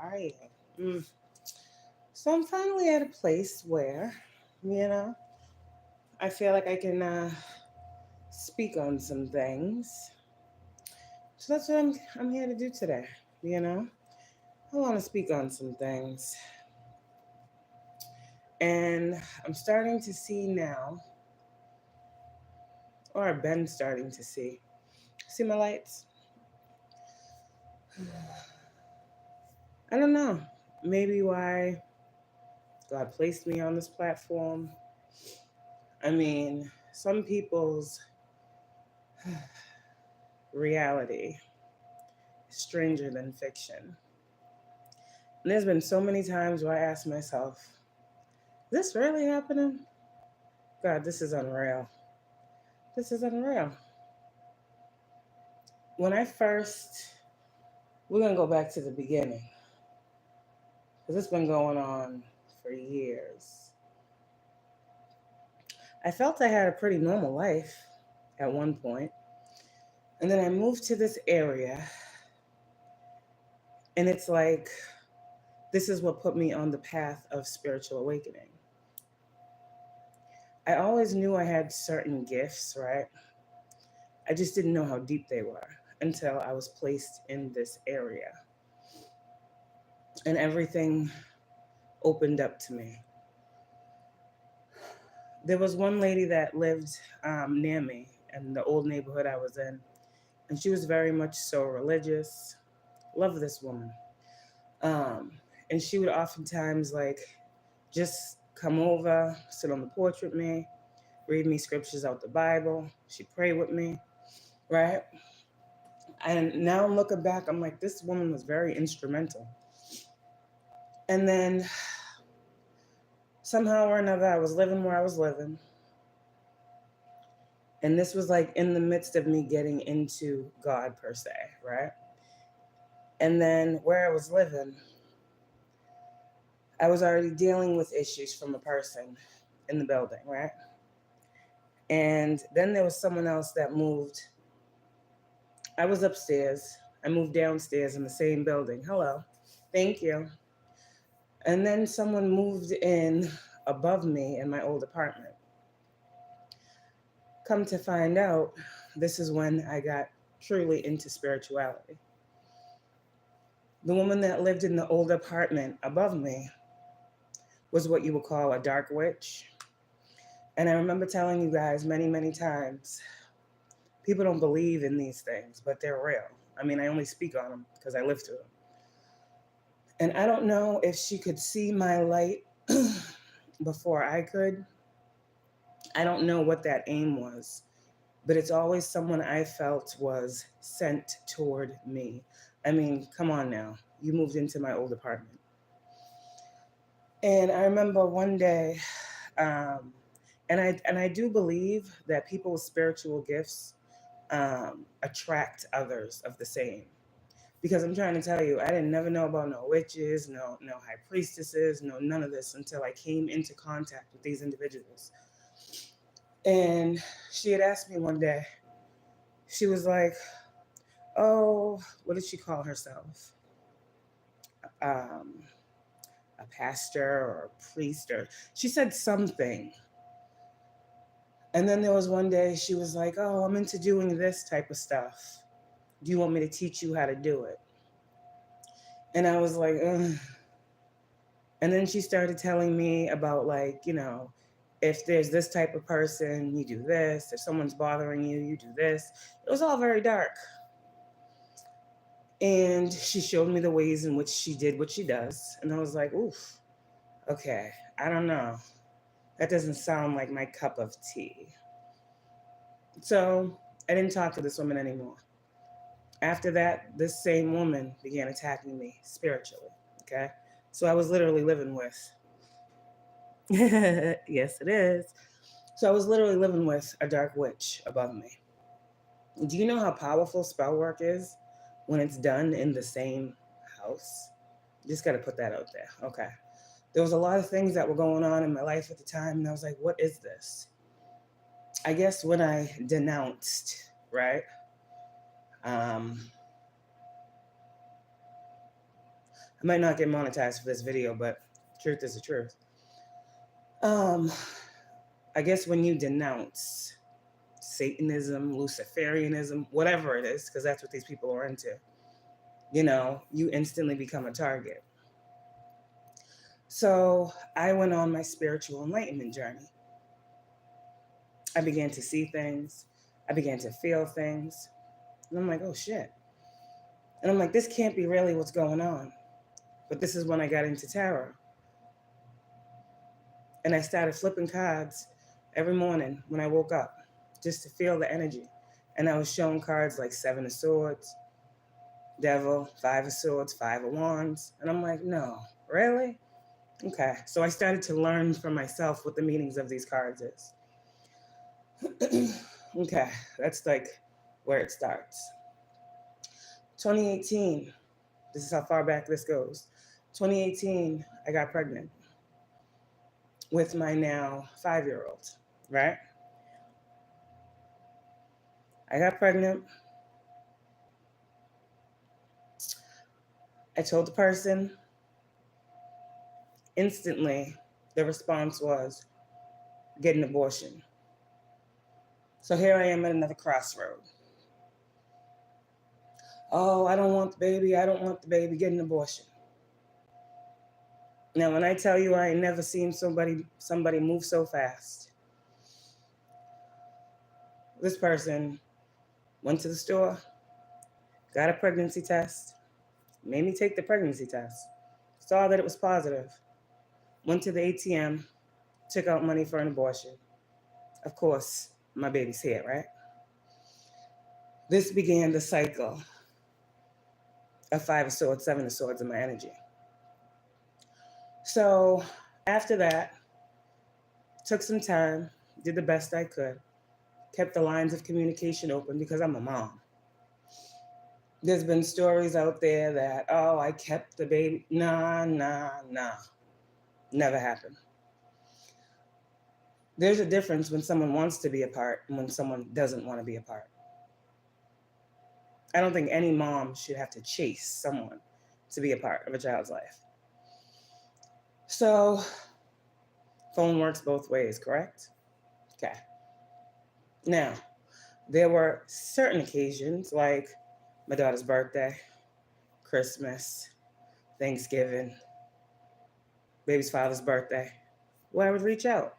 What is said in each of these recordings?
are you? So I'm finally at a place where, you know, I feel like I can speak on some things. So that's what I'm here to do today. You know, I want to speak on some things, and I'm starting to see now, or I've been starting to see. See my lights? I don't know. Maybe why God placed me on this platform. I mean, some people's reality is stranger than fiction. And there's been so many times where I ask myself, is this really happening? God, this is unreal. This is unreal. When I first, we're going to go back to the beginning, because it's been going on for years. I felt I had a pretty normal life at one point, and then I moved to this area, and it's like, this is what put me on the path of spiritual awakening. I always knew I had certain gifts, right? I just didn't know how deep they were until I was placed in this area. And everything opened up to me. There was one lady that lived near me in the old neighborhood I was in, and she was very much so religious. Love this woman. Um, and she would oftentimes like just come over, sit on the porch with me, read me scriptures out the Bible. She'd pray with me, right? And now I'm looking back, I'm like, this woman was very instrumental. And then somehow or another, I was living where I was living. And this was like in the midst of me getting into God per se, right? And then where I was living, I was already dealing with issues from a person in the building, right? And then there was someone else that moved. I was upstairs. I moved downstairs in the same building. Hello. Thank you. And then someone moved in above me in my old apartment. Come to find out, this is when I got truly into spirituality. The woman that lived in the old apartment above me was what you would call a dark witch. And I remember telling you guys many, many times, people don't believe in these things, but they're real. I mean, I only speak on them because I live through them. And I don't know if she could see my light before I could. I don't know what that aim was, but it's always someone I felt was sent toward me. I mean, come on now. You moved into my old apartment. And I remember one day, and I do believe that people with spiritual gifts attract others of the same. Because I'm trying to tell you, I didn't never know about no witches, no high priestesses, no none of this until I came into contact with these individuals. And she had asked me one day, she was like, oh, what did she call herself? Um, a pastor or a priest, or she said something. And then there was one day she was like, oh, I'm into doing this type of stuff. Do you want me to teach you how to do it? And I was like, ugh. And then she started telling me about, like, you know, if there's this type of person, you do this. If someone's bothering you, you do this. It was all very dark. And she showed me the ways in which she did what she does. And I was like, oof, okay, I don't know. That doesn't sound like my cup of tea. So I didn't talk to this woman anymore. After that, this same woman began attacking me spiritually, okay? So I was literally living with, yes, it is. So I was literally living with a dark witch above me. Do you know how powerful spell work is when it's done in the same house? Just got to put that out there. Okay. There was a lot of things that were going on in my life at the time, and I was like, what is this? I guess when I denounced, right? I I might not get monetized for this video, but truth is the truth. I guess when you denounce Satanism, Luciferianism, whatever it is, because that's what these people are into, you know, you instantly become a target. So I went on my spiritual enlightenment journey. I began to see things. I began to feel things. And I'm like, oh shit. And I'm like, this can't be really what's going on. But this is when I got into tarot. And I started flipping cards every morning when I woke up, just to feel the energy. And I was shown cards like 7 of Swords, Devil, 5 of Swords, 5 of Wands. And I'm like, no, really? Okay. So I started to learn for myself what the meanings of these cards is. Okay. That's like where it starts. 2018. This is how far back this goes. 2018, I got pregnant with my now 5-year-old, right? I got pregnant. I told the person. Instantly, the response was, get an abortion. So here I am at another crossroad. Oh, I don't want the baby. I don't want the baby. Get an abortion. Now, when I tell you I ain't never seen somebody move so fast. This person went to the store, got a pregnancy test, made me take the pregnancy test, saw that it was positive, went to the ATM, took out money for an abortion. Of course, my baby's here, right? This began the cycle of 5 of Swords, 7 of Swords in my energy. So after that, took some time, did the best I could, kept the lines of communication open because I'm a mom. There's been stories out there that, oh, I kept the baby. Nah. Never happened. There's a difference when someone wants to be apart and when someone doesn't want to be apart. I don't think any mom should have to chase someone to be a part of a child's life. So, phone works both ways, correct? Okay. Now, there were certain occasions like my daughter's birthday, Christmas, Thanksgiving, baby's father's birthday, where I would reach out.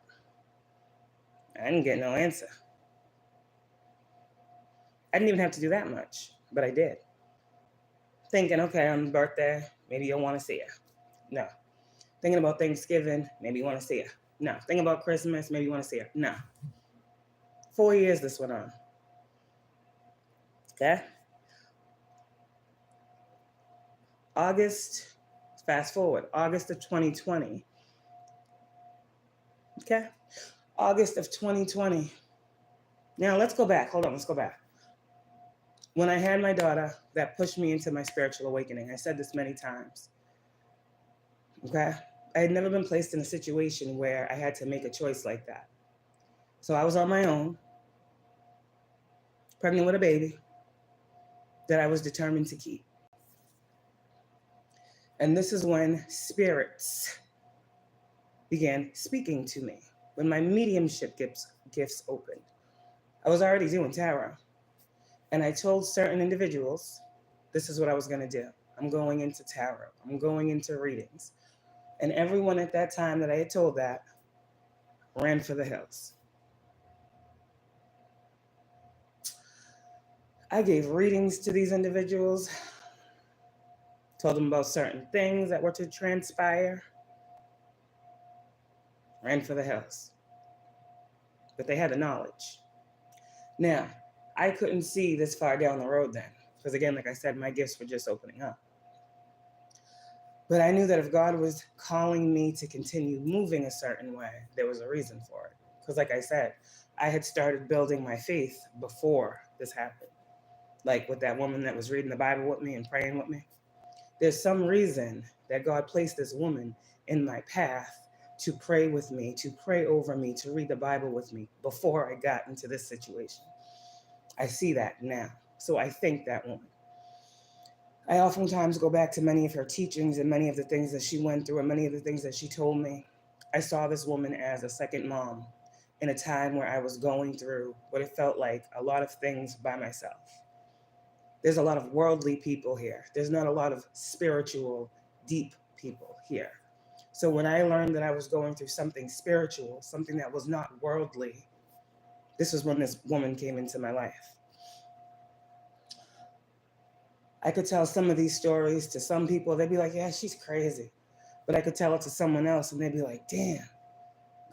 I didn't get no answer. I didn't even have to do that much, but I did. Thinking, okay, on the birthday, maybe you'll want to see her. No. Thinking about Thanksgiving, maybe you want to see her. No. Thinking about Christmas, maybe you want to see her. No. 4 years this went on. Okay? August, fast forward, August of 2020. Okay? August of 2020. Now let's go back. Hold on, let's go back. When I had my daughter, that pushed me into my spiritual awakening. I said this many times. Okay? I had never been placed in a situation where I had to make a choice like that. So I was on my own, pregnant with a baby that I was determined to keep. And this is when spirits began speaking to me, when my mediumship gifts opened. I was already doing tarot. And I told certain individuals, this is what I was going to do. I'm going into tarot. I'm going into readings. And everyone at that time that I had told that ran for the hills. I gave readings to these individuals, told them about certain things that were to transpire, ran for the hills. But they had the knowledge. Now, I couldn't see this far down the road then, because again, like I said, my gifts were just opening up. But I knew that if God was calling me to continue moving a certain way, there was a reason for it. Because like I said, I had started building my faith before this happened. Like with that woman that was reading the Bible with me and praying with me. There's some reason that God placed this woman in my path to pray with me, to pray over me, to read the Bible with me before I got into this situation. I see that now. So I thank that woman. I oftentimes go back to many of her teachings and many of the things that she went through and many of the things that she told me. I saw this woman as a second mom in a time where I was going through what it felt like a lot of things by myself. There's a lot of worldly people here. There's not a lot of spiritual, deep people here. So when I learned that I was going through something spiritual, something that was not worldly, this was when this woman came into my life. I could tell some of these stories to some people. They'd be like, yeah, she's crazy. But I could tell it to someone else and they'd be like, damn,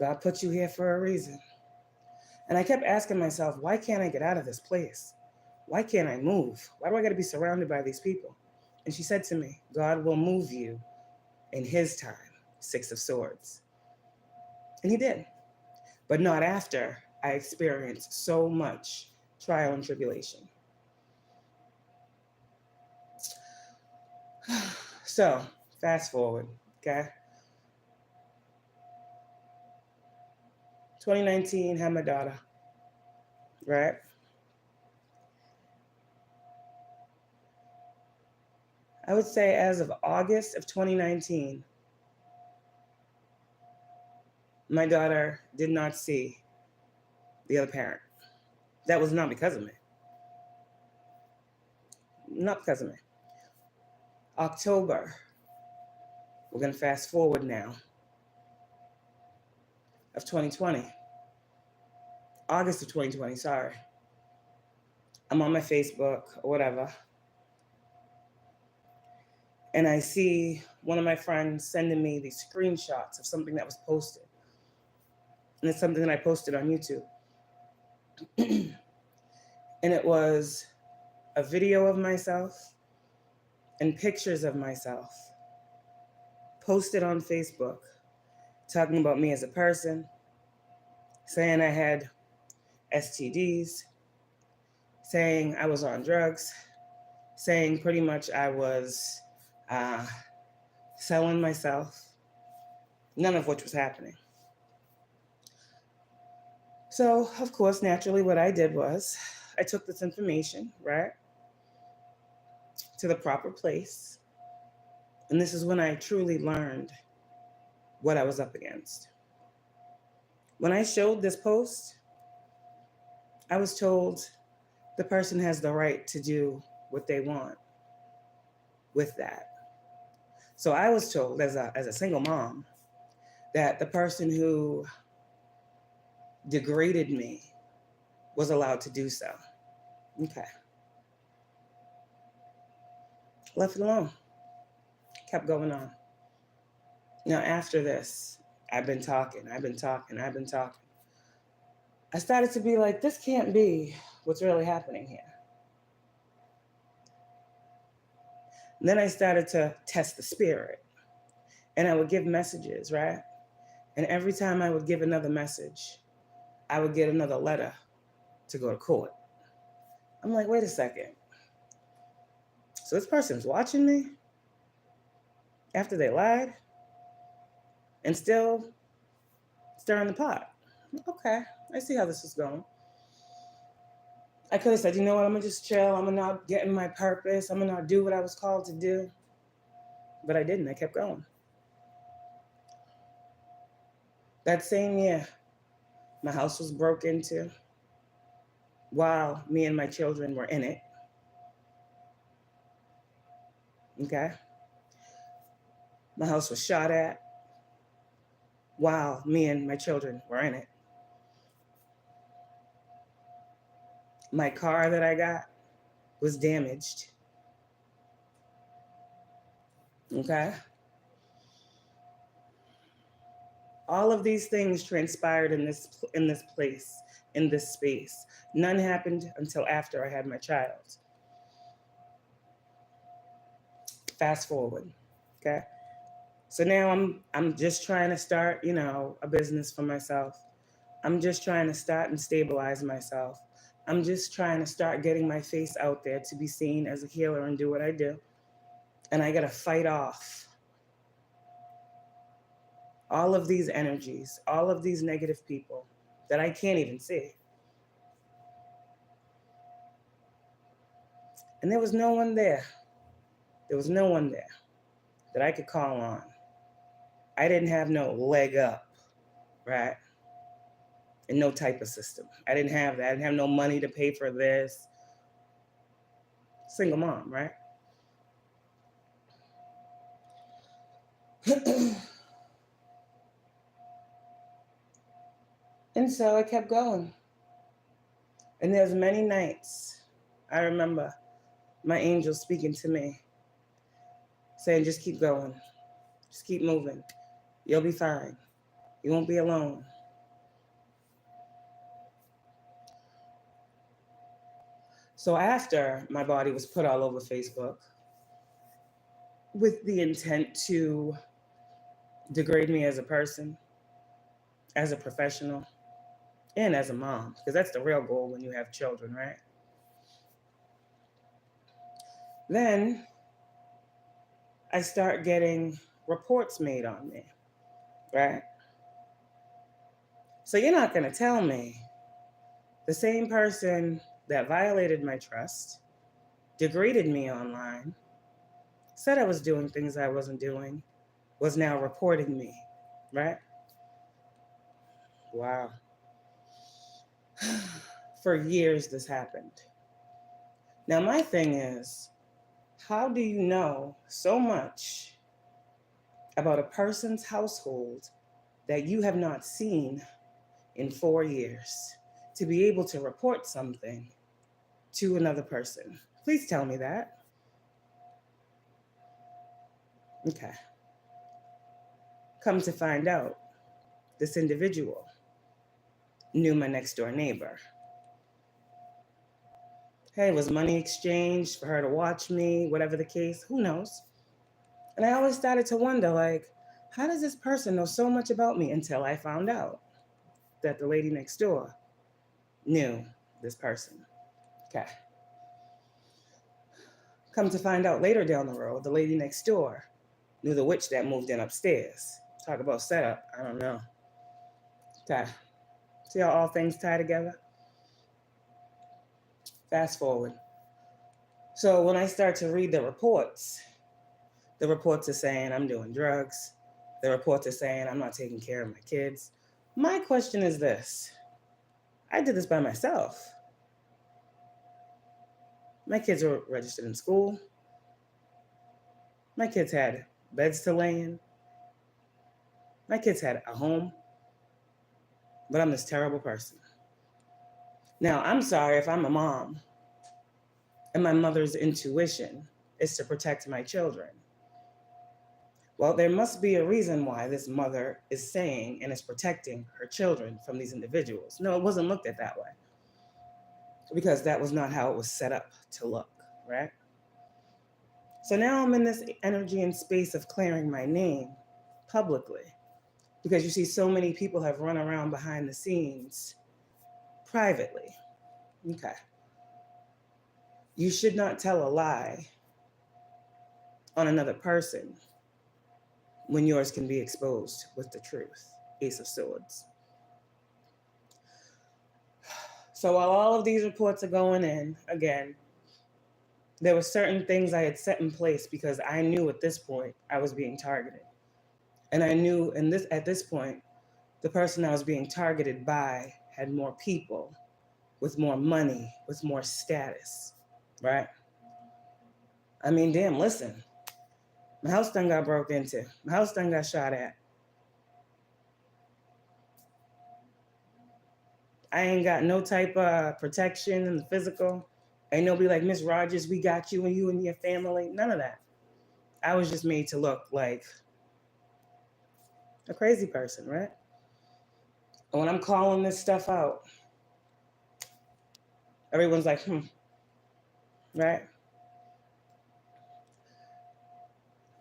God put you here for a reason. And I kept asking myself, why can't I get out of this place? Why can't I move? Why do I got to be surrounded by these people? And she said to me, God will move you in his time, 6 of Swords. And he did, but not after I experienced so much trial and tribulation. So, fast forward, okay? 2019, had my daughter, right? I would say as of August of 2019, my daughter did not see the other parent. That was not because of me. Not because of me. October, we're going to fast forward now, of 2020. August of 2020, sorry. I'm on my Facebook or whatever. And I see one of my friends sending me these screenshots of something that was posted. And it's something that I posted on YouTube. And it was a video of myself and pictures of myself posted on Facebook, talking about me as a person, saying I had STDs, saying I was on drugs, saying pretty much I was selling myself, none of which was happening. So, of course, naturally, what I did was I took this information, right, to the proper place. And this is when I truly learned what I was up against. When I showed this post, I was told the person has the right to do what they want with that. So I was told as a single mom that the person who degraded me was allowed to do so. Okay. Left it alone. Kept going on. Now, after this, I've been talking. I started to be like, this can't be what's really happening here. And then I started to test the spirit. And I would give messages, right? And every time I would give another message, I would get another letter to go to court. I'm like, wait a second. So this person's watching me after they lied and still stirring the pot. Okay, I see how this is going. I could have said, you know what, I'm gonna just chill. I'm gonna not get in my purpose. I'm gonna not do what I was called to do. But I didn't, I kept going. That same year, my house was broke into while me and my children were in it. Okay? My house was shot at while me and my children were in it. My car that I got was damaged. Okay? All of these things transpired in this place, in this space. None happened until after I had my child. Fast forward, okay? So now I'm just trying to start, a business for myself. I'm just trying to start and stabilize myself. I'm just trying to start getting my face out there to be seen as a healer and do what I do. And I got to fight off all of these energies, all of these negative people that I can't even see. And there was no one there There was no one there that I could call on. I didn't have no leg up, right? And no type of system. I didn't have that. I didn't have no money to pay for this. Single mom, right? And so I kept going. And there's many nights I remember my angel speaking to me, saying, just keep going. Just keep moving. You'll be fine. You won't be alone. So after my body was put all over Facebook with the intent to degrade me as a person, as a professional, and as a mom, because that's the real goal when you have children, right? Then I start getting reports made on me, right? So you're not going to tell me the same person that violated my trust, degraded me online, said I was doing things I wasn't doing, was now reporting me, right? Wow. For years this happened. Now my thing is, how do you know so much about a person's household that you have not seen in 4 years to be able to report something to another person? Please tell me that. Okay. Come to find out, this individual knew my next door neighbor. Hey, was money exchanged for her to watch me, whatever the case, who knows? And I always started to wonder, like, how does this person know so much about me? Until I found out that the lady next door knew this person. Okay. Come to find out later down the road, the lady next door knew the witch that moved in upstairs. Talk about setup, I don't know. Okay. See how all things tie together? Fast forward. So when I start to read the reports are saying I'm doing drugs. The reports are saying I'm not taking care of my kids. My question is this. I did this by myself. My kids were registered in school. My kids had beds to lay in. My kids had a home. But I'm this terrible person. Now, I'm sorry if I'm a mom and my mother's intuition is to protect my children. Well, there must be a reason why this mother is saying and is protecting her children from these individuals. No, it wasn't looked at that way, because that was not how it was set up to look, right? So now I'm in this energy and space of clearing my name publicly, because you see so many people have run around behind the scenes privately. Okay. You should not tell a lie on another person when yours can be exposed with the truth. Ace of Swords. So while all of these reports are going in, again, there were certain things I had set in place because I knew at this point I was being targeted. And I knew at this point, the person I was being targeted by had more people, with more money, with more status, right? I mean, damn, listen. My house done got broke into. My house done got shot at. I ain't got no type of protection in the physical. Ain't nobody like, Miss Rogers, we got you and you and your family. None of that. I was just made to look like a crazy person, right? And when I'm calling this stuff out, everyone's like, right?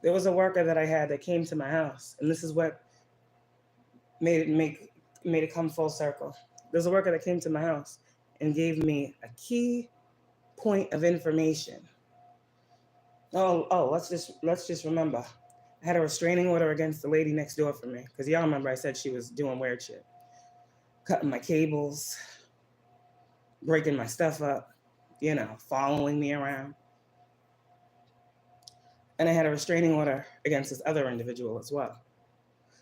There was a worker that I had that came to my house, and this is what made it come full circle. There's a worker that came to my house and gave me a key point of information. Let's just remember, I had a restraining order against the lady next door for me, because y'all remember I said she was doing weird shit, cutting my cables, breaking my stuff up, following me around. And I had a restraining order against this other individual as well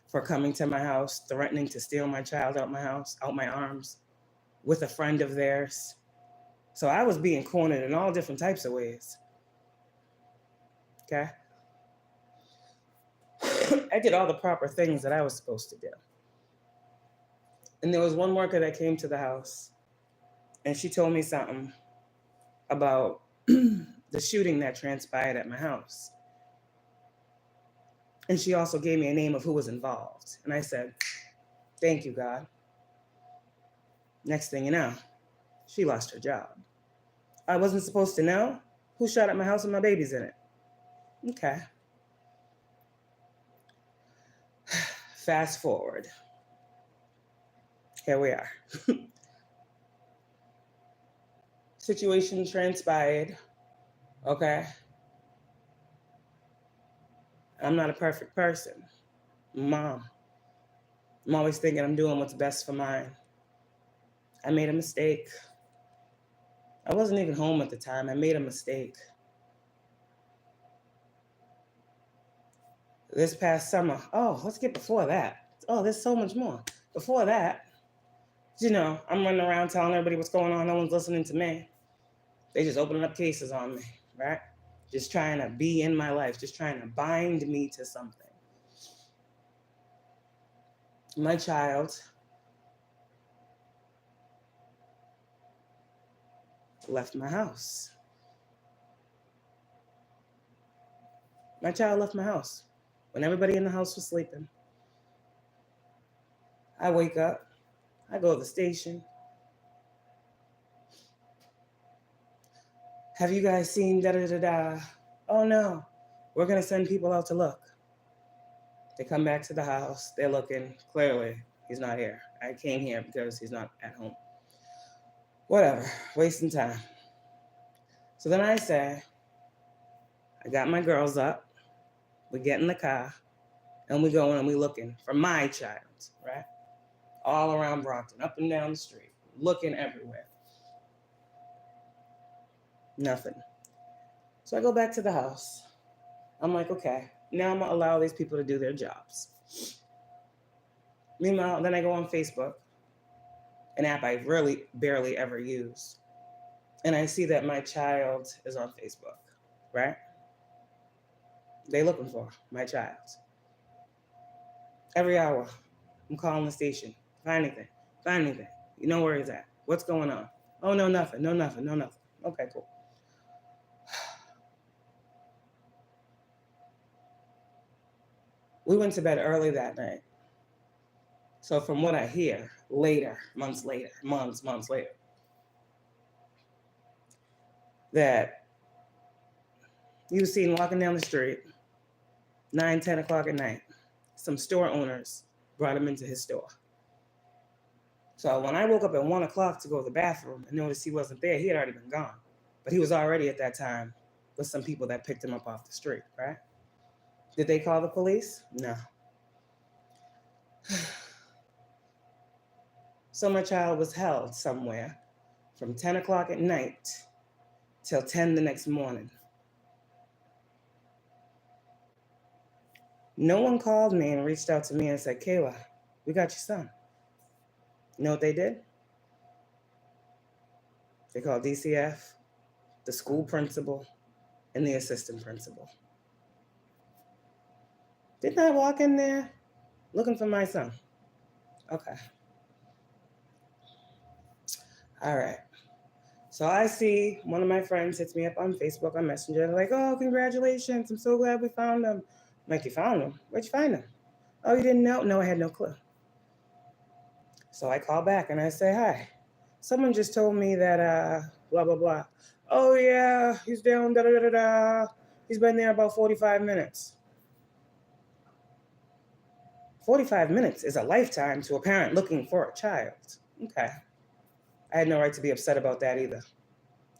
for coming to my house, threatening to steal my child out my house, out my arms, with a friend of theirs. So I was being cornered in all different types of ways. Okay? I did all the proper things that I was supposed to do. And there was one worker that came to the house, and she told me something about the shooting that transpired at my house. And she also gave me a name of who was involved. And I said, thank you, God. Next thing you know, she lost her job. I wasn't supposed to know who shot at my house with my babies in it. Okay. Fast forward. Here we are. Situation transpired. Okay. I'm not a perfect person. Mom. I'm always thinking I'm doing what's best for mine. I made a mistake. I wasn't even home at the time. I made a mistake. This past summer, let's get before that. Oh, there's so much more. Before that, you know, I'm running around telling everybody what's going on. No one's listening to me. They just opening up cases on me, right? Just trying to be in my life, just trying to bind me to something. My child left my house. My child left my house when everybody in the house was sleeping. I wake up, I go to the station. Have you guys seen da-da-da-da? Oh no, we're gonna send people out to look. They come back to the house, they're looking, clearly he's not here. I came here because he's not at home. Whatever, wasting time. So then I say, I got my girls up, we get in the car, and we go in and we looking for my child, right? All around Brockton, up and down the street, looking everywhere. Nothing. So I go back to the house. I'm like, okay, now I'm gonna allow these people to do their jobs. Meanwhile, then I go on Facebook, an app I really barely ever use. And I see that my child is on Facebook, right? They looking for my child. Every hour, I'm calling the station. Find anything. You know where he's at. What's going on? Oh, no, nothing. Okay, cool. We went to bed early that night. So from what I hear later, months later, that he was seen walking down the street, 9, 10 o'clock at night. Some store owners brought him into his store. So when I woke up at 1 o'clock to go to the bathroom and noticed he wasn't there, he had already been gone. But he was already at that time with some people that picked him up off the street, right? Did they call the police? No. So my child was held somewhere from 10 o'clock at night till 10 the next morning. No one called me and reached out to me and said, Kayla, we got your son. You know what they did? They called DCF, the school principal, and the assistant principal. Didn't I walk in there looking for my son? Okay. All right. So I see one of my friends hits me up on Facebook, on Messenger. They're like, oh, congratulations. I'm so glad we found him. I'm like, you found him? Where'd you find him? Oh, you didn't know? No, I had no clue. So I call back and I say, hi. Someone just told me that blah, blah, blah. Oh, yeah, he's down, da-da-da-da-da. He's been there about 45 minutes. 45 minutes is a lifetime to a parent looking for a child. Okay. I had no right to be upset about that either.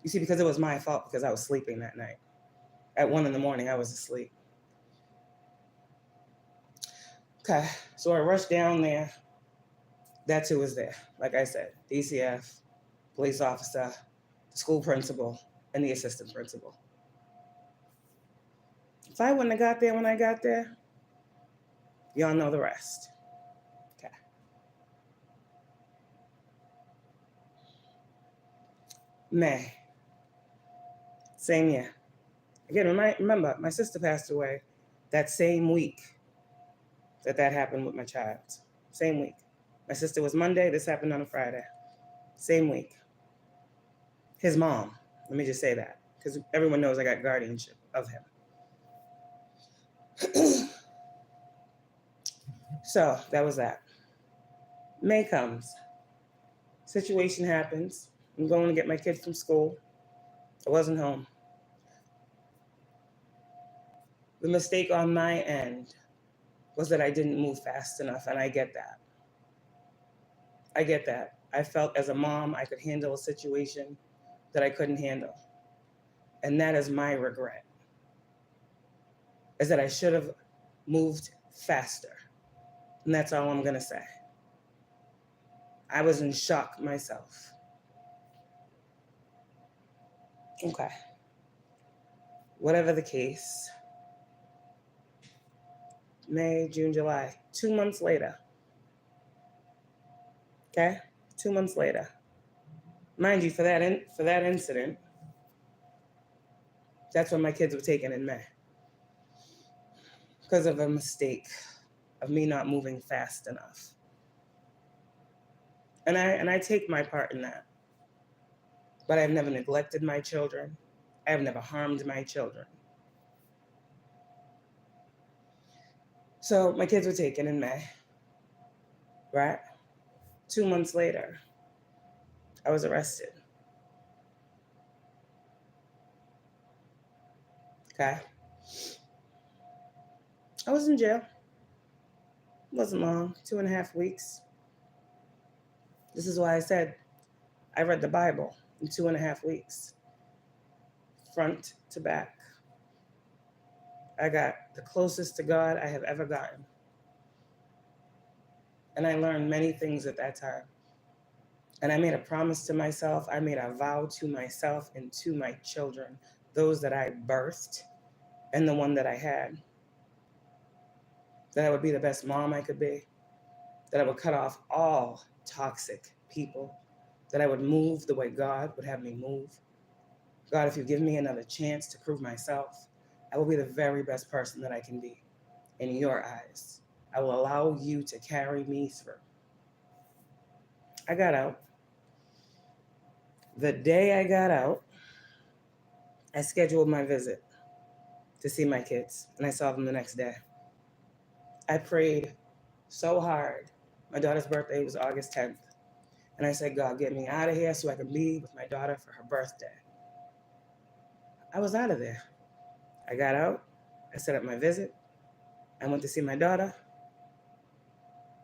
You see, because it was my fault because I was sleeping that night. At 1 a.m, I was asleep. Okay, so I rushed down there. That's who was there. Like I said, DCF, police officer, the school principal, and the assistant principal. If I wouldn't have got there when I got there, y'all know the rest. Okay. May. Same year. Again, remember, my sister passed away that same week that happened with my child. Same week. My sister was Monday. This happened on a Friday. Same week. His mom. Let me just say that, because everyone knows I got guardianship of him. So that was that. May comes. Situation happens. I'm going to get my kid from school. I wasn't home. The mistake on my end was that I didn't move fast enough, and I get that. I get that. I felt as a mom I could handle a situation that I couldn't handle. And that is my regret, is that I should have moved faster. And that's all I'm going to say. I was in shock myself. Okay. Whatever the case, May, June, July, 2 months later. Okay? 2 months later. Mind you, for that incident, that's when my kids were taken in May. Because of a mistake of me not moving fast enough. And I take my part in that. But I've never neglected my children. I have never harmed my children. So my kids were taken in May, right? 2 months later, I was arrested. Okay? I was in jail. It wasn't long, 2.5 weeks. This is why I said I read the Bible in 2.5 weeks, front to back. I got the closest to God I have ever gotten. And I learned many things at that time. And I made a promise to myself. I made a vow to myself and to my children, those that I birthed and the one that I had, that I would be the best mom I could be, that I would cut off all toxic people, that I would move the way God would have me move. God, if you give me another chance to prove myself, I will be the very best person that I can be in your eyes. I will allow you to carry me through. I got out. The day I got out, I scheduled my visit to see my kids, and I saw them the next day. I prayed so hard. My daughter's birthday was August 10th. And I said, God, get me out of here so I can be with my daughter for her birthday. I was out of there. I got out. I set up my visit. I went to see my daughter.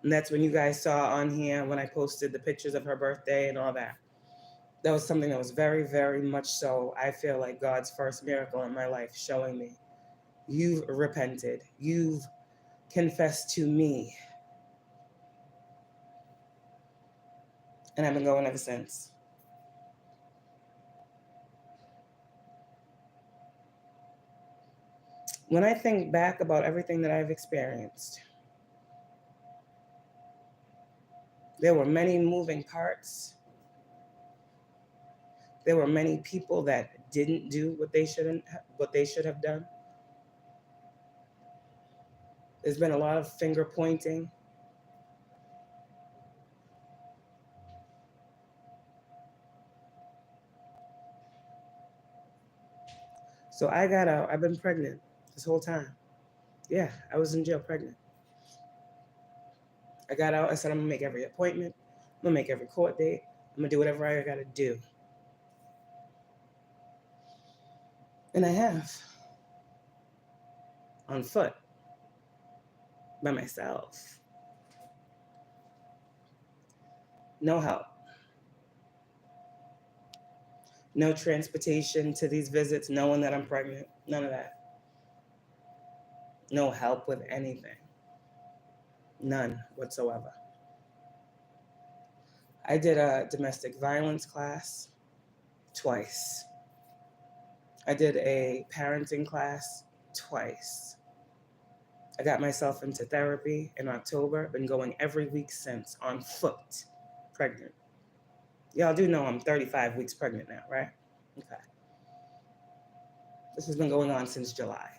And that's when you guys saw on here when I posted the pictures of her birthday and all that. That was something that was very, very much so, I feel like God's first miracle in my life, showing me, you've repented. You've confessed to me. And I've been going ever since. When I think back about everything that I've experienced, there were many moving parts. There were many people that didn't do what they should have done. There's been a lot of finger pointing. So I got out. I've been pregnant this whole time. Yeah, I was in jail pregnant. I got out. I said, I'm going to make every appointment. I'm going to make every court date. I'm going to do whatever I got to do. And I have. On foot. By myself. No help. No transportation to these visits, knowing that I'm pregnant. None of that. No help with anything. None whatsoever. I did a domestic violence class twice. I did a parenting class twice. I got myself into therapy in October. Been going every week since, on foot, pregnant. Y'all do know I'm 35 weeks pregnant now, right? Okay. This has been going on since July.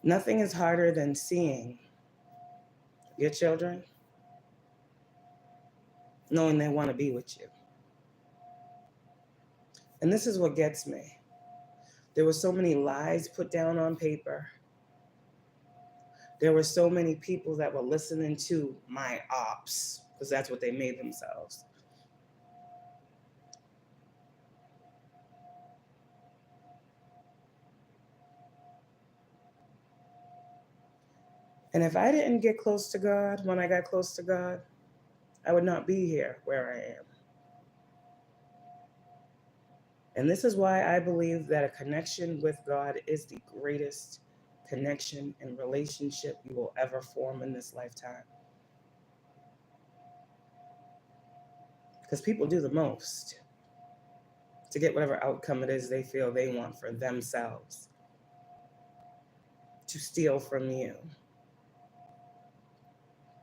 Nothing is harder than seeing your children knowing they want to be with you. And this is what gets me. There were so many lies put down on paper. There were so many people that were listening to my ops, because that's what they made themselves. And if I didn't get close to God, when I got close to God, I would not be here where I am. And this is why I believe that a connection with God is the greatest connection and relationship you will ever form in this lifetime. Because people do the most to get whatever outcome it is they feel they want for themselves, to steal from you.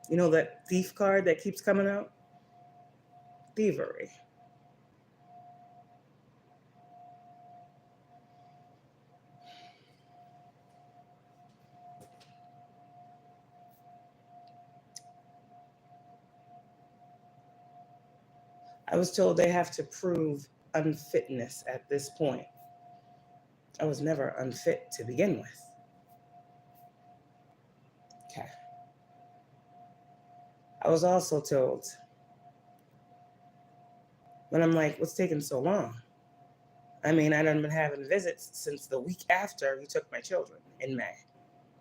You know that thief card that keeps coming out? Thievery. I was told they have to prove unfitness at this point. I was never unfit to begin with. Okay. I was also told, when I'm like, what's taking so long? I mean, I done been having visits since the week after you took my children in May.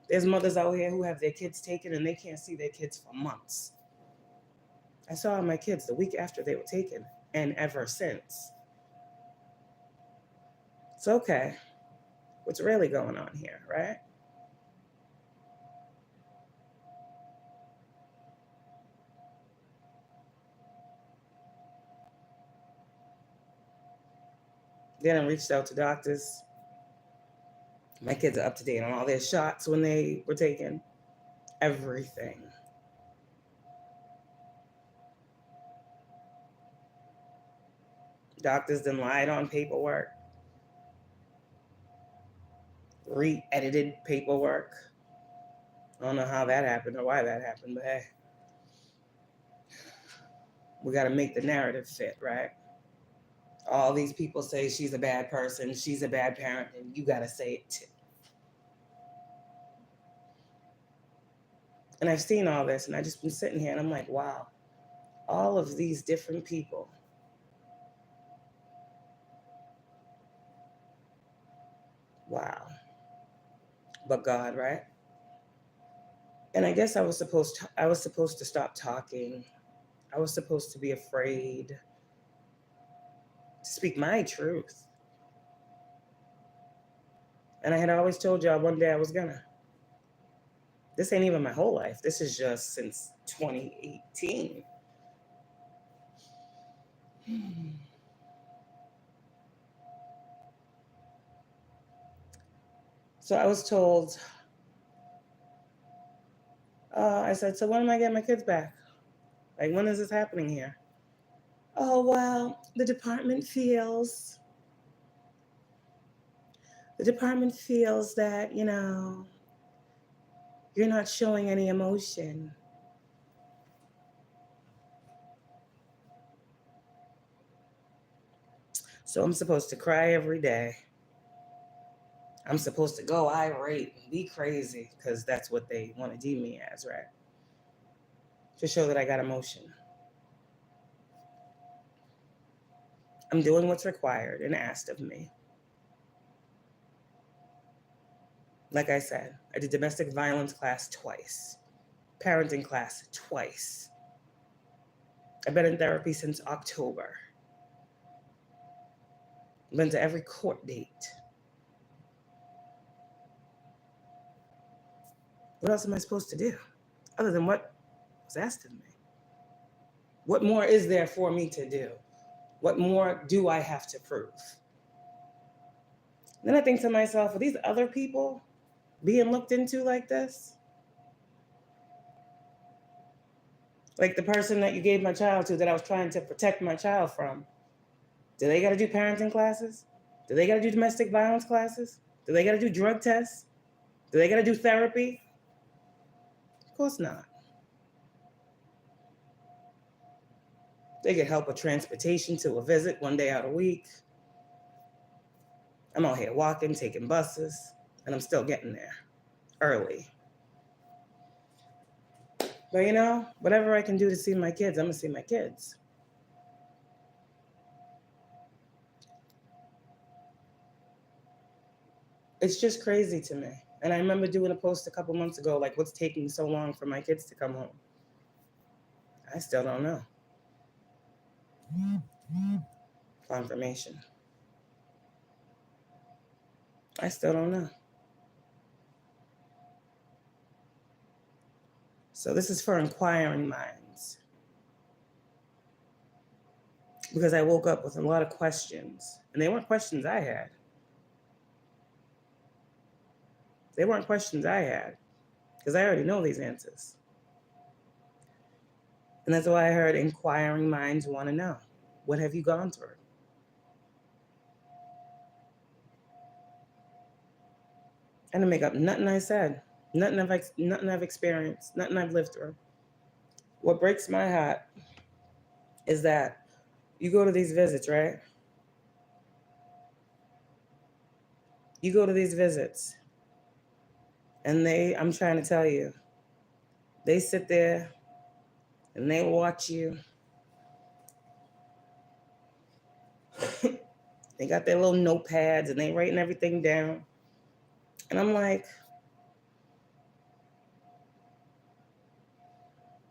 There's mothers out here who have their kids taken and they can't see their kids for months. I saw my kids the week after they were taken and ever since. It's okay. What's really going on here, right? Then I reached out to doctors. My kids are up to date on all their shots when they were taken. Everything. Doctors then lied on paperwork. Re-edited paperwork. I don't know how that happened or why that happened, but hey. We got to make the narrative fit, right? All these people say she's a bad person, she's a bad parent, and you got to say it too. And I've seen all this, and I've just been sitting here, and I'm like, wow, all of these different people. Wow. But God, right? And I guess I was supposed to stop talking. I was supposed to be afraid to speak my truth. And I had always told y'all one day I was gonna. This ain't even my whole life. This is just since 2018. So I was told, I said, so when am I getting my kids back? Like, when is this happening here? Oh, well, the department feels that, you're not showing any emotion. So I'm supposed to cry every day. I'm supposed to go irate and be crazy because that's what they want to deem me as, right? To show that I got emotion. I'm doing what's required and asked of me. Like I said, I did domestic violence class twice, parenting class twice. I've been in therapy since October. I've been to every court date. What else am I supposed to do other than what was asked of me? What more is there for me to do? What more do I have to prove? Then I think to myself, are these other people being looked into like this? Like the person that you gave my child to that I was trying to protect my child from. Do they got to do parenting classes? Do they got to do domestic violence classes? Do they got to do drug tests? Do they got to do therapy? Of course not. They get help with transportation to a visit one day out a week. I'm out here walking, taking buses, and I'm still getting there early. But you know, whatever I can do to see my kids, I'm going to see my kids. It's just crazy to me. And I remember doing a post a couple months ago, like, what's taking so long for my kids to come home? I still don't know. Confirmation. I still don't know. So this is for inquiring minds. Because I woke up with a lot of questions. And they weren't questions I had. They weren't questions I had. Because I already know these answers. And that's why I heard inquiring minds want to know. What have you gone through? I didn't make up nothing I said. Nothing I've experienced. Nothing I've lived through. What breaks my heart is that you go to these visits, right? You go to these visits. And I'm trying to tell you, they sit there and they watch you. They got their little notepads and they writing everything down. And I'm like,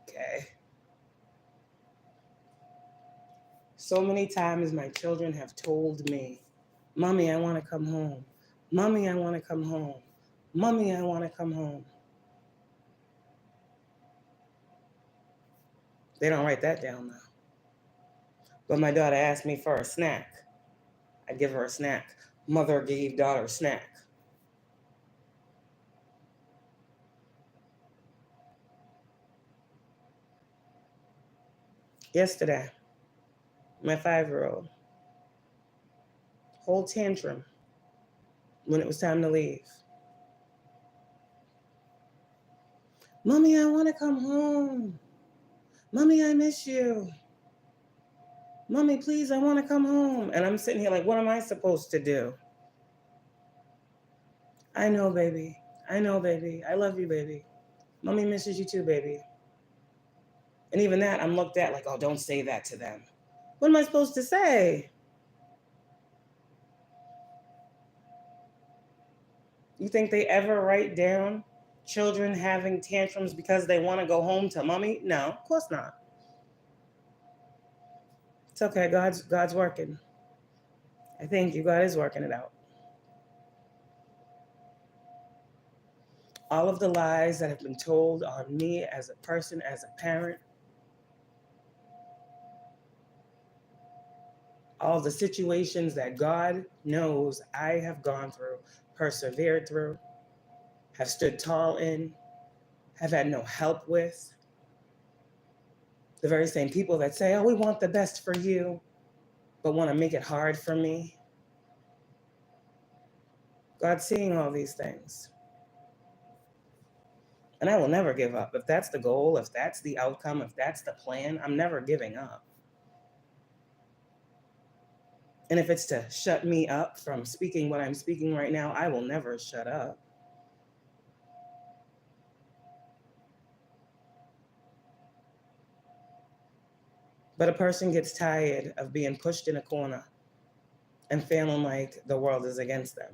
okay. So many times my children have told me, Mommy, I want to come home. Mommy, I want to come home. Mommy, I want to come home. They don't write that down now. But my daughter asked me for a snack. I give her a snack. Mother gave daughter a snack. Yesterday, my 5-year-old, whole tantrum when it was time to leave. Mommy, I want to come home. Mommy, I miss you. Mommy, please, I want to come home. And I'm sitting here like, what am I supposed to do? I know, baby. I know, baby. I love you, baby. Mommy misses you too, baby. And even that, I'm looked at like, oh, don't say that to them. What am I supposed to say? You think they ever write down children having tantrums because they want to go home to mommy? No, of course not. It's okay. God's working. I think you. God is working it out. All of the lies that have been told on me as a person, as a parent, all the situations that God knows I have gone through, persevered through, have stood tall in, have had no help with. The very same people that say, oh, we want the best for you, but want to make it hard for me. God's seeing all these things. And I will never give up. If that's the goal, if that's the outcome, if that's the plan, I'm never giving up. And if it's to shut me up from speaking what I'm speaking right now, I will never shut up. But a person gets tired of being pushed in a corner and feeling like the world is against them.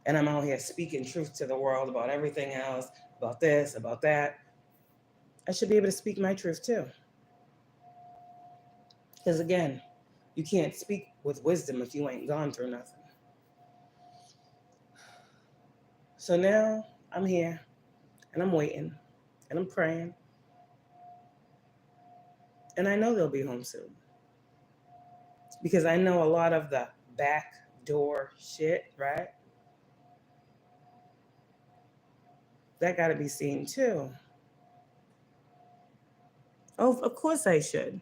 And I'm out here speaking truth to the world about everything else, about this, about that. I should be able to speak my truth too. Because again, you can't speak with wisdom if you ain't gone through nothing. So now I'm here and I'm waiting and I'm praying. And I know they'll be home soon. Because I know a lot of the back door shit, right? That got to be seen too. Oh, of course I should.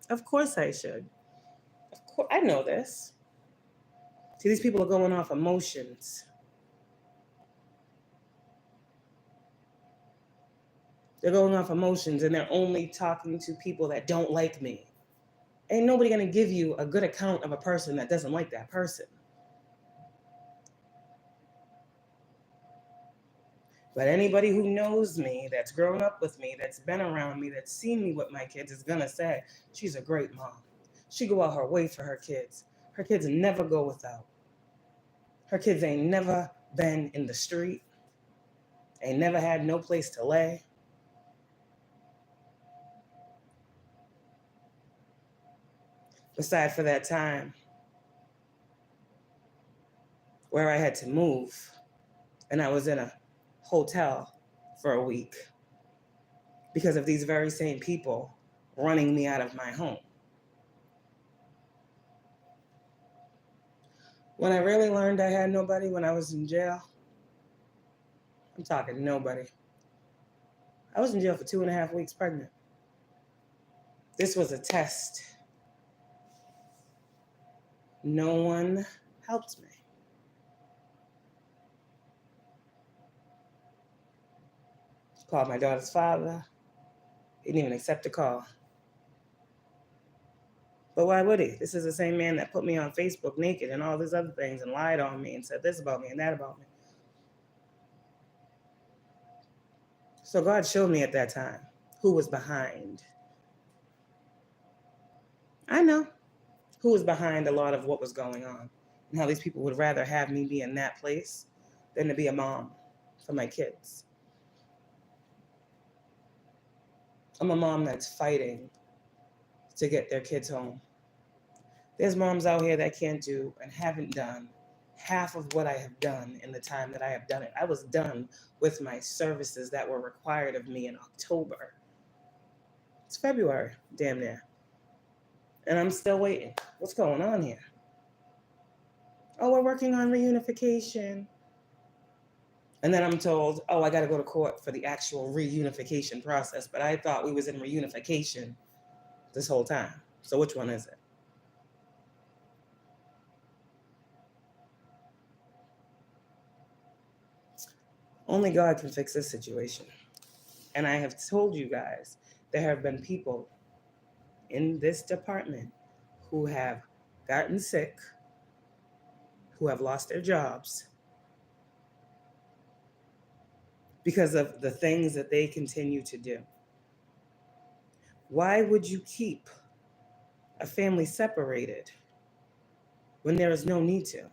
Of course I should. Of course, I know this. See, these people are going off emotions. They're going off emotions and they're only talking to people that don't like me. Ain't nobody going to give you a good account of a person that doesn't like that person. But anybody who knows me, that's grown up with me, that's been around me, that's seen me with my kids is going to say, she's a great mom. She go out her way for her kids. Her kids never go without. Her kids ain't never been in the street. Ain't never had no place to lay. Aside for that time where I had to move and I was in a hotel for a week because of these very same people running me out of my home. When I really learned I had nobody when I was in jail, I'm talking nobody. I was in jail for 2.5 weeks pregnant. This was a test. No one helped me. Called my daughter's father. He didn't even accept the call. But why would he? This is the same man that put me on Facebook naked and all these other things and lied on me and said this about me and that about me. So God showed me at that time who was behind. I know who was behind a lot of what was going on and how these people would rather have me be in that place than to be a mom for my kids. I'm a mom that's fighting to get their kids home. There's moms out here that can't do and haven't done half of what I have done in the time that I have done it. I was done with my services that were required of me in October. It's February, damn near. And I'm still waiting. What's going on here? Oh, we're working on reunification. And then I'm told, oh, I got to go to court for the actual reunification process. But I thought we was in reunification this whole time. So which one is it? Only God can fix this situation. And I have told you guys, there have been people in this department who have gotten sick, who have lost their jobs because of the things that they continue to do. Why would you keep a family separated when there is no need to?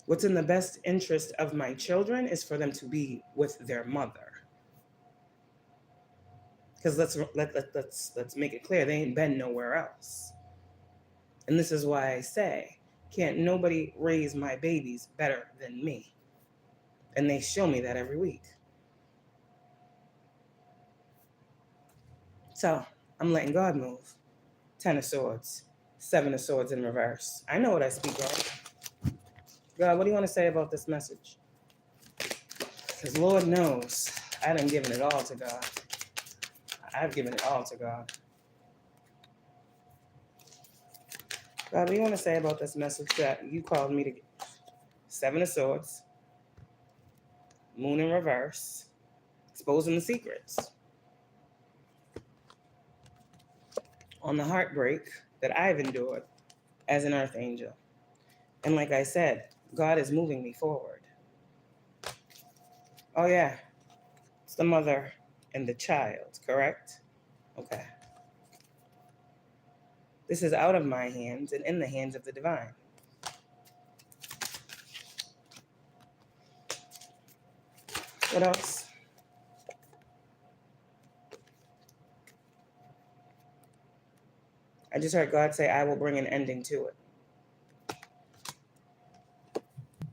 What's in the best interest of my children is for them to be with their mother. Because let's make it clear, they ain't been nowhere else. And this is why I say, can't nobody raise my babies better than me. And they show me that every week. So I'm letting God move. 10 of Swords, 7 of Swords in reverse. I know what I speak of. God, what do you want to say about this message? Because Lord knows I done given it all to God. I've given it all to God. God, what do you want to say about this message that you called me to get? 7 of Swords, Moon in reverse, exposing the secrets. On the heartbreak that I've endured as an earth angel. And like I said, God is moving me forward. Oh yeah, it's the mother and the child, correct? Okay. This is out of my hands and in the hands of the divine. What else? I just heard God say, I will bring an ending to it.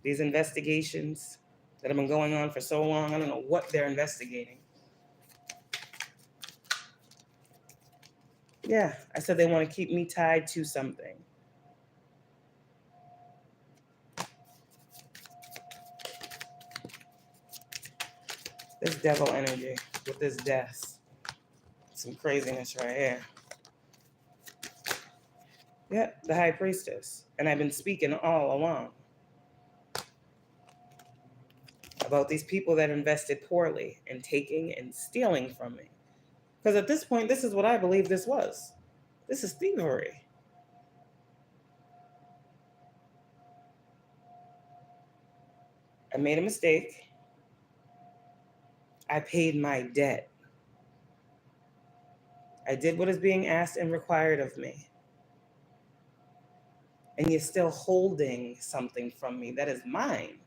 These investigations that have been going on for so long, I don't know what they're investigating. Yeah, I said they want to keep me tied to something. This devil energy with this death. Some craziness right here. Yeah, the High Priestess. And I've been speaking all along about these people that invested poorly in taking and stealing from me. Because at this point, this is what I believe this was. This is thievery. I made a mistake. I paid my debt. I did what is being asked and required of me. And you're still holding something from me that is mine.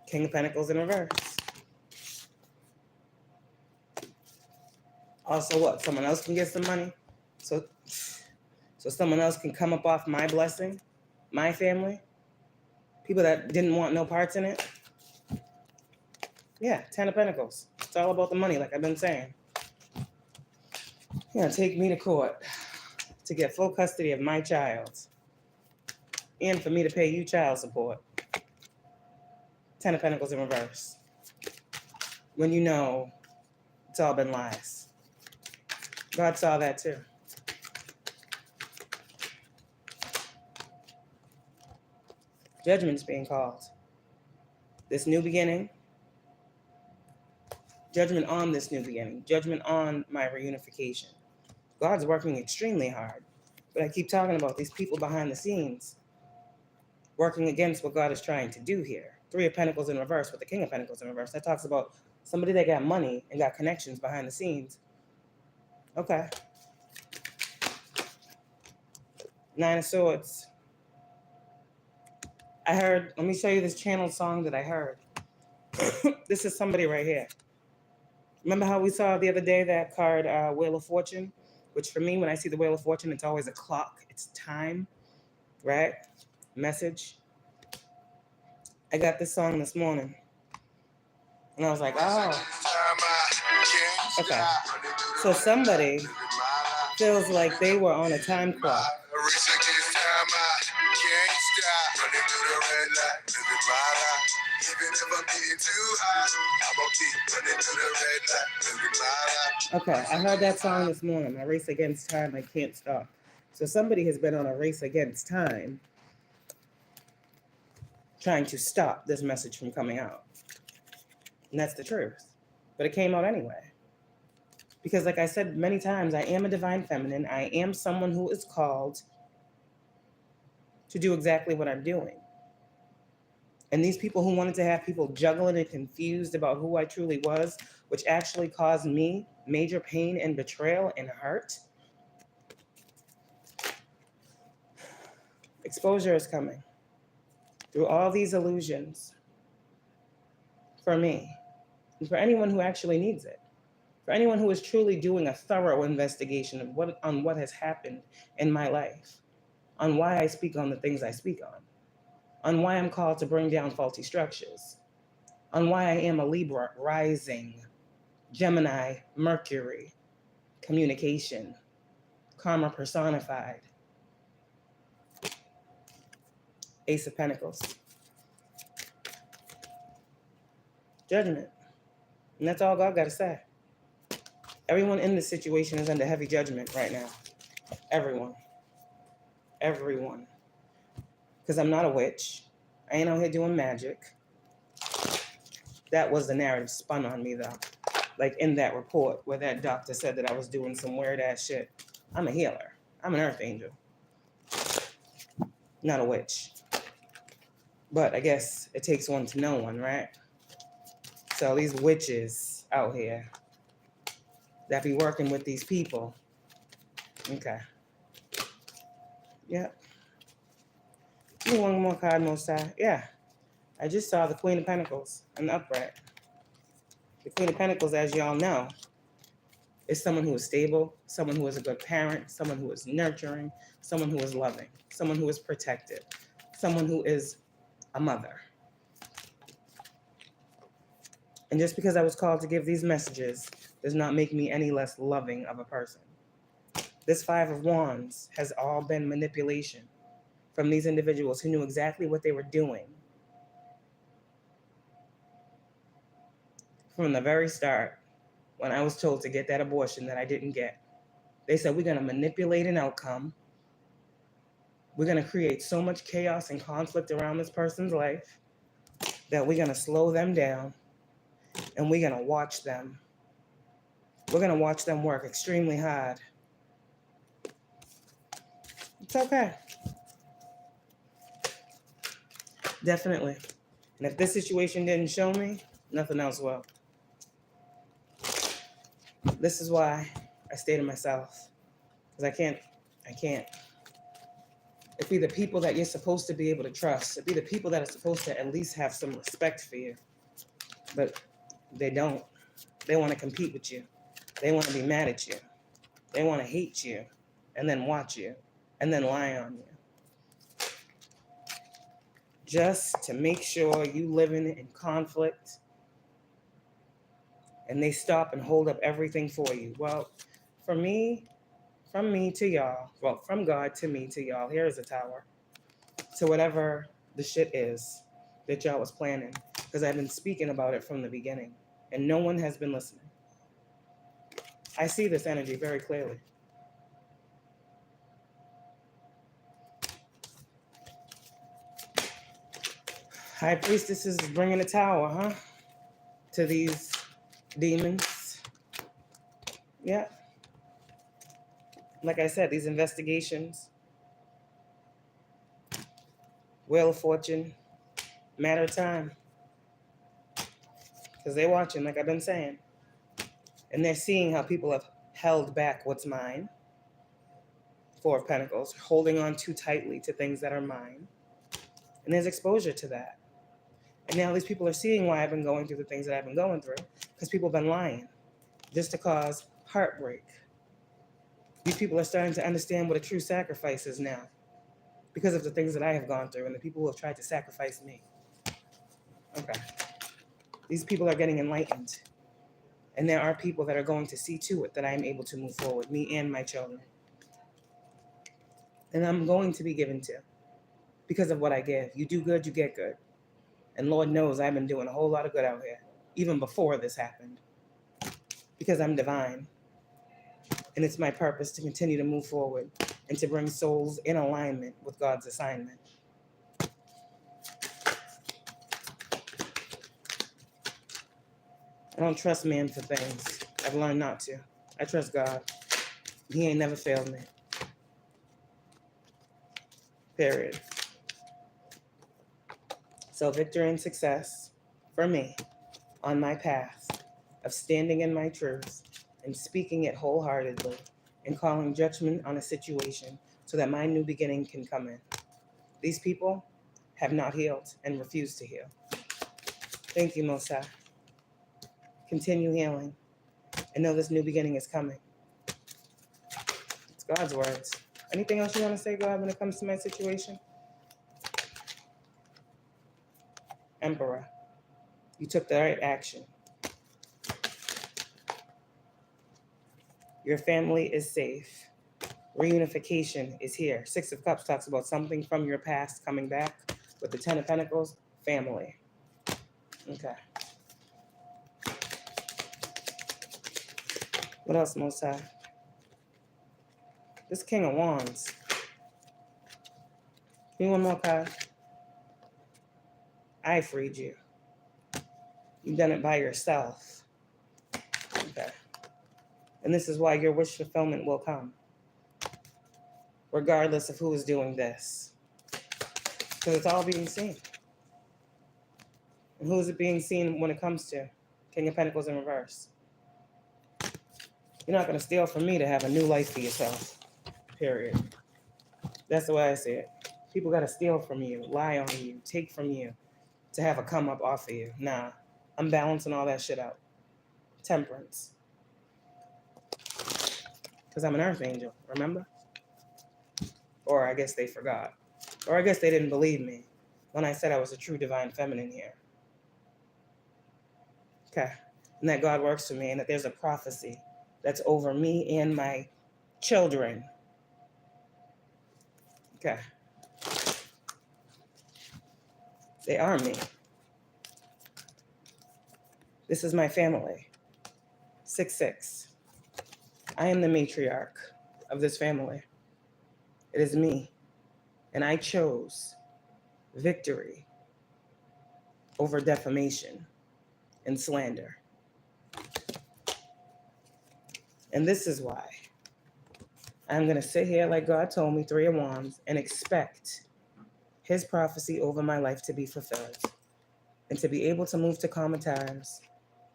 King of Pentacles in reverse. Also what? Someone else can get some money? So someone else can come up off my blessing? My family? People that didn't want no parts in it? Yeah, 10 of Pentacles. It's all about the money, like I've been saying. You're gonna take me to court to get full custody of my child. And for me to pay you child support. 10 of Pentacles in reverse. When you know it's all been lies. God saw that too. Judgment's being called. This new beginning. Judgment on this new beginning. Judgment on my reunification. God's working extremely hard. But I keep talking about these people behind the scenes working against what God is trying to do here. 3 of Pentacles in reverse with the King of Pentacles in reverse. That talks about somebody that got money and got connections behind the scenes. Okay. 9 of Swords. I heard, let me show you this channel song that I heard. This is somebody right here. Remember how we saw the other day that card, Wheel of Fortune? Which for me, when I see the Wheel of Fortune, it's always a clock. It's time, right? Message. I got this song this morning. And I was like, oh. Okay. So somebody feels like they were on a time clock. Okay, I heard that song this morning. I race against time, I can't stop. So somebody has been on a race against time, trying to stop this message from coming out. And that's the truth. But it came out anyway. Because like I said many times, I am a divine feminine. I am someone who is called to do exactly what I'm doing. And these people who wanted to have people juggling and confused about who I truly was, which actually caused me major pain and betrayal and hurt. Exposure is coming through all these illusions for me and for anyone who actually needs it. For anyone who is truly doing a thorough investigation of what has happened in my life, on why I speak on the things I speak on why I'm called to bring down faulty structures, on why I am a Libra rising, Gemini, Mercury, communication, karma personified, Ace of Pentacles, judgment. And that's all God got to say. Everyone in this situation is under heavy judgment right now. Everyone. Everyone. Because I'm not a witch. I ain't out here doing magic. That was the narrative spun on me, though. Like in that report where that doctor said that I was doing some weird ass shit. I'm a healer. I'm an earth angel. Not a witch. But I guess it takes one to know one, right? So these witches out here that be working with these people. Okay. Yep. Give me one more card, Most High. Yeah. I just saw the Queen of Pentacles in the upright. The Queen of Pentacles, as y'all know, is someone who is stable, someone who is a good parent, someone who is nurturing, someone who is loving, someone who is protective, someone who is a mother. And just because I was called to give these messages does not make me any less loving of a person. This Five of Wands has all been manipulation from these individuals who knew exactly what they were doing from the very start when I was told to get that abortion that I didn't get. They said, we're going to manipulate an outcome. We're going to create so much chaos and conflict around this person's life that we're going to slow them down and we're going to watch them. We're going to watch them work extremely hard. It's okay. Definitely. And if this situation didn't show me, nothing else will. This is why I stay to myself. Because I can't. It be the people that you're supposed to be able to trust. It be the people that are supposed to at least have some respect for you. But they don't. They want to compete with you. They want to be mad at you. They want to hate you and then watch you and then lie on you. Just to make sure you living in conflict and they stop and hold up everything for you. Well, from me to y'all, well, from God to me to y'all, here is a tower. To whatever the shit is that y'all was planning. Because I've been speaking about it from the beginning. And no one has been listening. I see this energy very clearly. High Priestess is bringing a tower, huh? To these demons. Yeah. Like I said, these investigations, Wheel of Fortune, matter of time. Because they're watching, like I've been saying. And they're seeing how people have held back what's mine. Four of Pentacles, holding on too tightly to things that are mine. And there's exposure to that. And now these people are seeing why I've been going through the things that I've been going through. Because people have been lying just to cause heartbreak. These people are starting to understand what a true sacrifice is now because of the things that I have gone through and the people who have tried to sacrifice me. Okay. These people are getting enlightened. And there are people that are going to see to it that I am able to move forward, me and my children. And I'm going to be given to because of what I give. You do good, you get good. And Lord knows I've been doing a whole lot of good out here, even before this happened, because I'm divine. And it's my purpose to continue to move forward and to bring souls in alignment with God's assignment. I don't trust man for things. I've learned not to. I trust God. He ain't never failed me. Period. So victory and success for me on my path of standing in my truth and speaking it wholeheartedly and calling judgment on a situation so that my new beginning can come in. These people have not healed and refuse to heal. Thank you, Most High. Continue healing and know this new beginning is coming. It's God's words. Anything else you want to say, God, when it comes to my situation? Emperor, you took the right action. Your family is safe. Reunification is here. Six of Cups talks about something from your past coming back. With the Ten of Pentacles, family. Okay. What else, Most High? This King of Wands. Give me one more card. I freed you. You've done it by yourself. Okay. And this is why your wish fulfillment will come. Regardless of who is doing this. Because it's all being seen. And who is it being seen when it comes to? King of Pentacles in reverse. You're not going to steal from me to have a new life for yourself. Period. That's the way I see it. People got to steal from you, lie on you, take from you to have a come up off of you. Nah, I'm balancing all that shit out. Temperance. Because I'm an earth angel, remember? Or I guess they forgot. Or I guess they didn't believe me when I said I was a true divine feminine here. Okay. and that God works for me, and that there's a prophecy that's over me and my children. Okay. They are me. This is my family. 6'6". I am the matriarch of this family. It is me. And I chose victory over defamation and slander. And this is why I'm going to sit here like God told me, 3 of Wands, and expect his prophecy over my life to be fulfilled and to be able to move to calmer times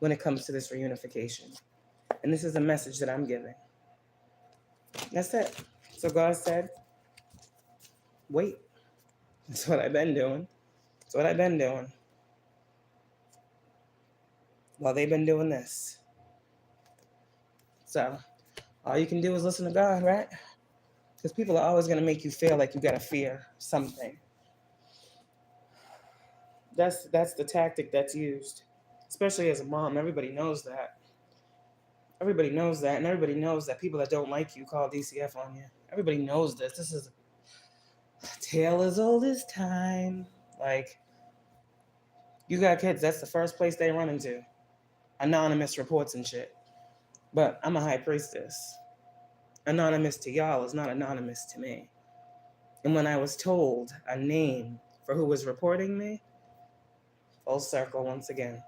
when it comes to this reunification. And this is a message that I'm giving. That's it. So God said, wait. That's what I've been doing. That's what I've been doing. While they've been doing this. So all you can do is listen to God, right? Because people are always going to make you feel like you got to fear something. That's the tactic that's used, especially as a mom. Everybody knows that. Everybody knows that, and everybody knows that people that don't like you call DCF on you. Everybody knows this. This is a tale as old as time. Like, you got kids, that's the first place they run into. Anonymous reports and shit. But I'm a high priestess. Anonymous to y'all is not anonymous to me. And when I was told a name for who was reporting me, full circle once again.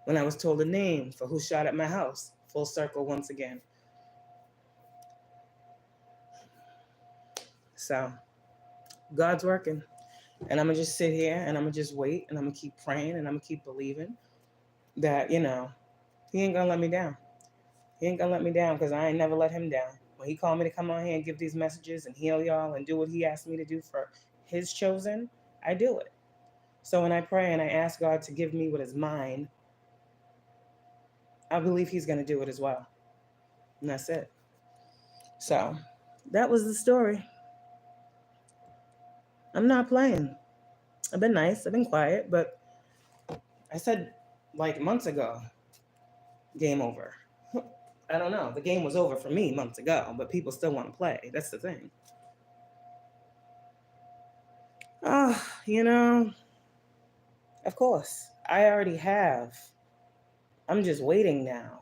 When I was told a name for who shot at my house, full circle once again. So, God's working. And I'm going to just sit here and I'm going to just wait and I'm going to keep praying and I'm going to keep believing that, he ain't going to let me down. He ain't going to let me down because I ain't never let him down. When he called me to come on here and give these messages and heal y'all and do what he asked me to do for his chosen, I do it. So when I pray and I ask God to give me what is mine, I believe he's going to do it as well. And that's it. So that was the story. I'm not playing. I've been nice. I've been quiet. But I said like months ago, game over. I don't know. The game was over for me months ago, but people still want to play. That's the thing. Of course, I already have. I'm just waiting now.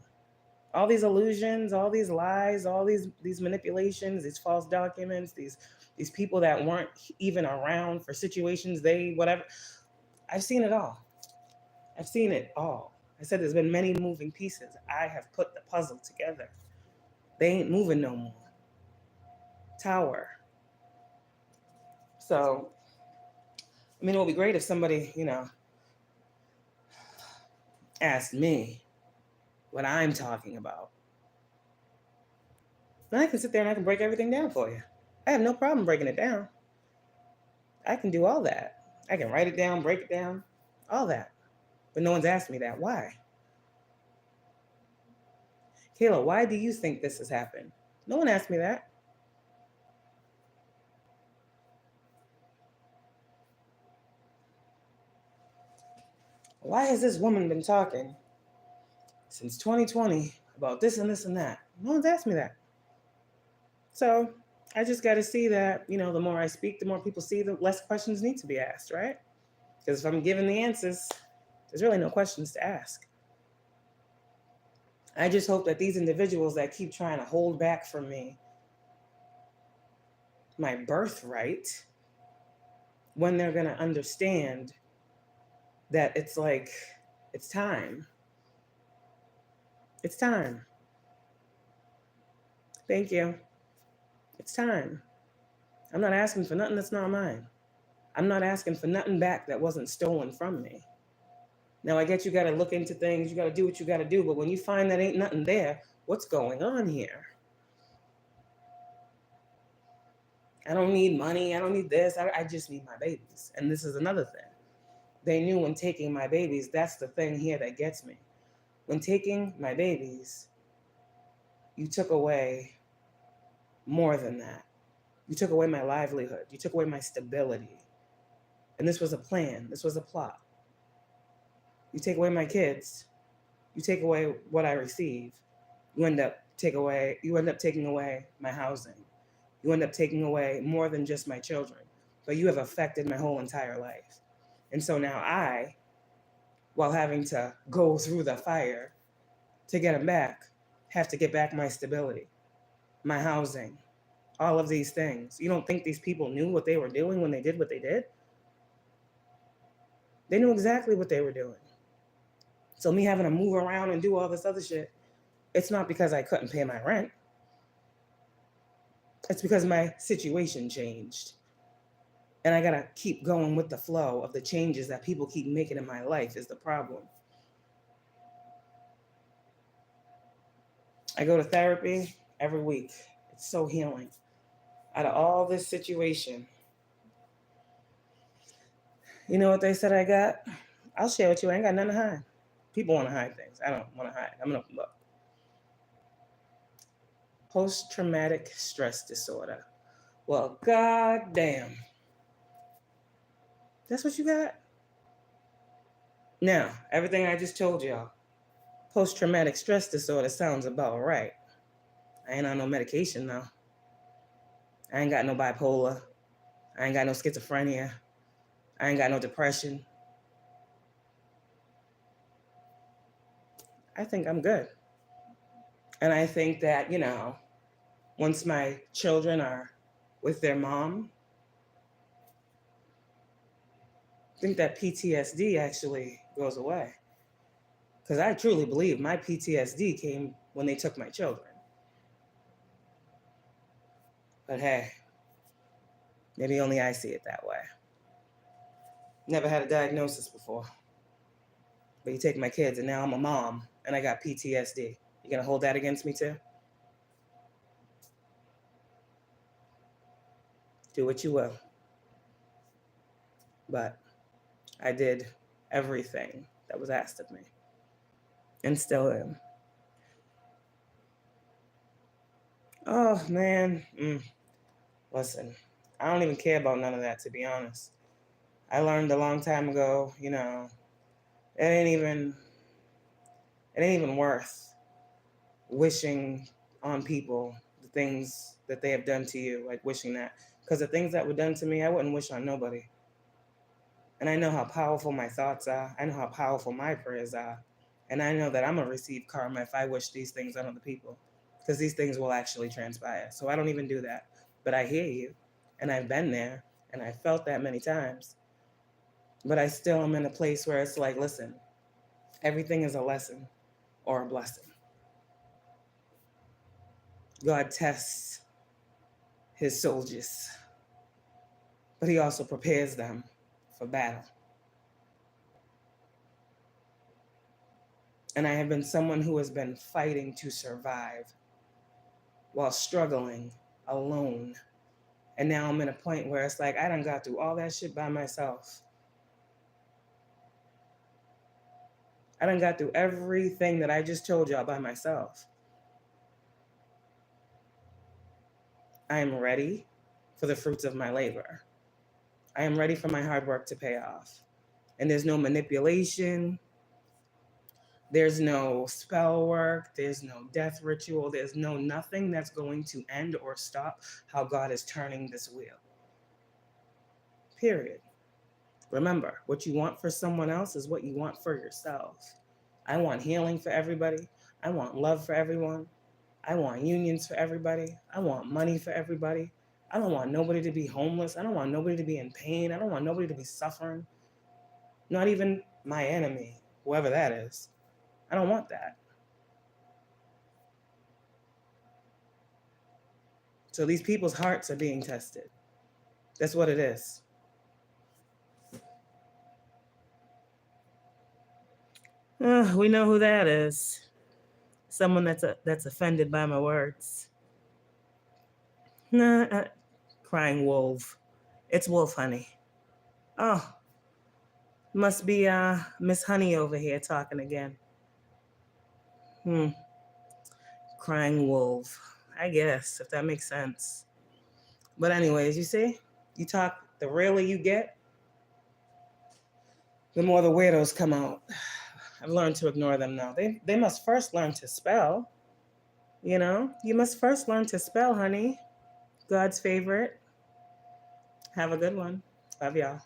All these illusions, all these lies, all these manipulations, these false documents, these people that weren't even around for situations, whatever. I've seen it all. I've seen it all. I said there's been many moving pieces. I have put the puzzle together. They ain't moving no more. Tower. So, I mean, it would be great if somebody, asked me what I'm talking about. And I can sit there and I can break everything down for you. I have no problem breaking it down. I can do all that. I can write it down, break it down, all that. But no one's asked me that. Why? Kayla, why do you think this has happened? No one asked me that. Why has this woman been talking since 2020 about this and this and that? No one's asked me that. So I just got to see that, the more I speak, the more people see, the less questions need to be asked, right? Because if I'm giving the answers, there's really no questions to ask. I just hope that these individuals that keep trying to hold back from me my birthright, when they're going to understand that it's like, it's time. It's time. Thank you. It's time. I'm not asking for nothing that's not mine. I'm not asking for nothing back that wasn't stolen from me. Now, I get you got to look into things. You got to do what you got to do. But when you find that ain't nothing there, what's going on here? I don't need money. I don't need this. I just need my babies. And this is another thing. They knew when taking my babies, that's the thing here that gets me. When taking my babies, you took away more than that. You took away my livelihood. You took away my stability. And this was a plan. This was a plot. You take away my kids, You take away what I receive, you end up taking away my housing. You end up taking away more than just my children, but you have affected my whole entire life. And so now I, while having to go through the fire to get them back, have to get back my stability, my housing, all of these things. You don't think these people knew what they were doing when they did what they did? They knew exactly what they were doing. So me having to move around and do all this other shit, it's not because I couldn't pay my rent. It's because my situation changed. And I gotta keep going with the flow of the changes that people keep making in my life is the problem. I go to therapy every week. It's so healing. Out of all this situation, you know what they said I got? I'll share with you. I ain't got nothing to hide. People want to hide things. I don't want to hide. I'm going to look. Post-traumatic stress disorder. Well, goddamn. That's what you got? Now, everything I just told y'all, post-traumatic stress disorder sounds about right. I ain't on no medication though. I ain't got no bipolar. I ain't got no schizophrenia. I ain't got no depression. I think I'm good. And I think that, once my children are with their mom, I think that PTSD actually goes away. Because I truly believe my PTSD came when they took my children. But hey, maybe only I see it that way. Never had a diagnosis before. But you take my kids and now I'm a mom and I got PTSD. You gonna hold that against me too? Do what you will. But I did everything that was asked of me. And still am. Oh, man. Listen, I don't even care about none of that, to be honest. I learned a long time ago, it ain't even worth wishing on people the things that they have done to you, like wishing that. Because the things that were done to me, I wouldn't wish on nobody. And I know how powerful my thoughts are. I know how powerful my prayers are. And I know that I'm going to receive karma if I wish these things on other people. Because these things will actually transpire. So I don't even do that. But I hear you. And I've been there. And I felt that many times. But I still am in a place where it's like, listen, everything is a lesson or a blessing. God tests his soldiers. But he also prepares them for battle. And I have been someone who has been fighting to survive while struggling alone. And now I'm in a point where it's like, I done got through all that shit by myself. I done got through everything that I just told y'all by myself. I am ready for the fruits of my labor. I am ready for my hard work to pay off. And there's no manipulation. There's no spell work. There's no death ritual. There's no nothing that's going to end or stop how God is turning this wheel. Period. Remember, what you want for someone else is what you want for yourself. I want healing for everybody. I want love for everyone. I want unions for everybody. I want money for everybody. I don't want nobody to be homeless. I don't want nobody to be in pain. I don't want nobody to be suffering. Not even my enemy, whoever that is. I don't want that. So these people's hearts are being tested. That's what it is. We know who that is. Someone that's offended by my words. Nah, crying wolf. It's Wolf Honey. Oh, must be Miss Honey over here talking again. Crying wolf. I guess, if that makes sense. But anyways, you see, you talk, the realer you get, the more the weirdos come out. I've learned to ignore them now. They must first learn to spell. You know, you must first learn to spell, honey. God's favorite. Have a good one. Love y'all.